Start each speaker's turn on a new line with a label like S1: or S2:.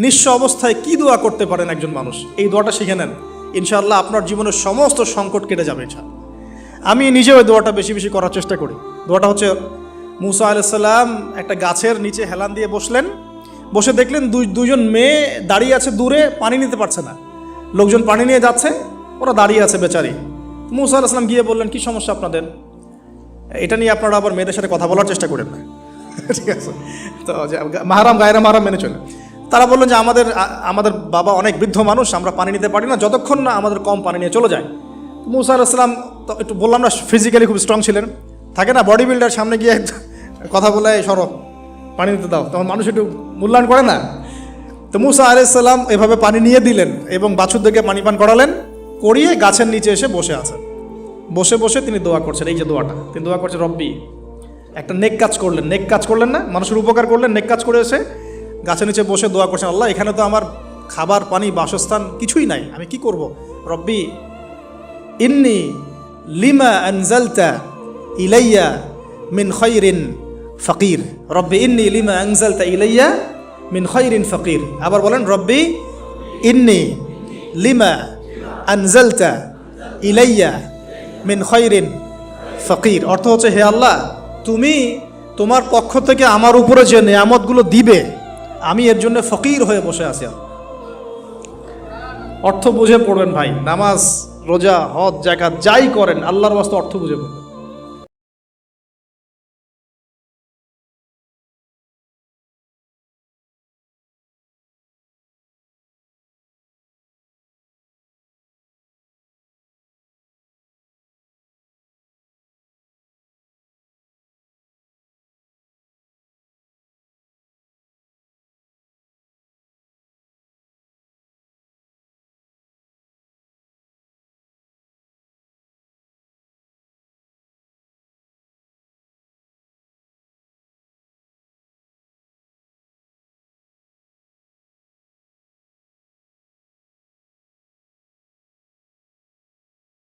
S1: নিঃস্ব অবস্থায় কি দোয়া করতে পারেন একজন মানুষ, এই দোয়াটা শিখে নেন, ইনশাআল্লাহ আপনার জীবনের সমস্ত সংকট কেটে যাবে ইনশাআল্লাহ। আমি নিজেও এই দোয়াটা বেশি বেশি করার চেষ্টা করি। দোয়াটা হচ্ছে, মুসা আলাইহিস সালাম একটা গাছের নিচে হেলান দিয়ে বসলেন, বসে দেখলেন দুইজন মেয়ে দাঁড়িয়ে আছে দূরে, পানি নিতে পারছে না, লোকজন পানি নিয়ে যাচ্ছে, ওরা দাঁড়িয়ে আছে বেচারি। মুসা আলাইহিস সালাম গিয়ে বললেন, কি সমস্যা আপনাদের? এটা নিয়ে আপনারা আবার মেয়েদের সাথে কথা বলার চেষ্টা করেন না, ঠিক আছে? তো মাহারাম গায়রা মাহারাম মেনে চলে। তারা বললেন যে আমাদের বাবা অনেক বৃদ্ধ মানুষ, আমরা পানি নিতে পারি না যতক্ষণ না আমাদের কম পানি নিয়ে চলে যায়। মুসা আলাইহিস সালাম তো একটু বললাম না, ফিজিক্যালি খুব স্ট্রং ছিলেন, থাকে না বডি বিল্ডার, সামনে গিয়ে কথা বলে সরব পানি নিতে দাও, তখন মানুষ একটু মূল্যায়ন করে না। তো মুসা আলাইহিস সালাম এভাবে পানি নিয়ে দিলেন এবং বাছুরদেরকে পানি পান করালেন, করিয়ে গাছের নিচে এসে বসে আছেন। বসে বসে তিনি দোয়া করছেন, এই যে দোয়াটা তিনি দোয়া করছেন, রব্বি, একটা নেক কাজ করলেন না, মানুষের উপকার করলেন, নেক কাজ করে এসে গাছের নিচে বসে দোয়া করছেন, আল্লাহ এখানে তো আমার খাবার পানি বাসস্থান কিছুই নাই, আমি কি করব? রব্বি ইন্নি লিমা আনজালতা ইলাইয়া মিন খায়রিন ফাকির, রব্বি ইন্নি লিমা আনজালতা ইলাইয়া মিন খায়রিন ফাকির। আবার বলেন, রব্বি ইন্নি লিমা আনজালতা ইলাইয়া মিন খায়রিন ফাকির। অর্থ হচ্ছে, হে আল্লাহ, তুমি তোমার পক্ষ থেকে আমার উপরে যে নেয়ামতগুলো দিবে, আমি এর জন্য ফকির হয়ে বসে আছি। অর্থ বুঝে পড়বেন ভাই, নামাজ রোজা হজ জাকাত যাই করেন আল্লাহর ওয়াস্তে অর্থ বুঝে পড়বেন।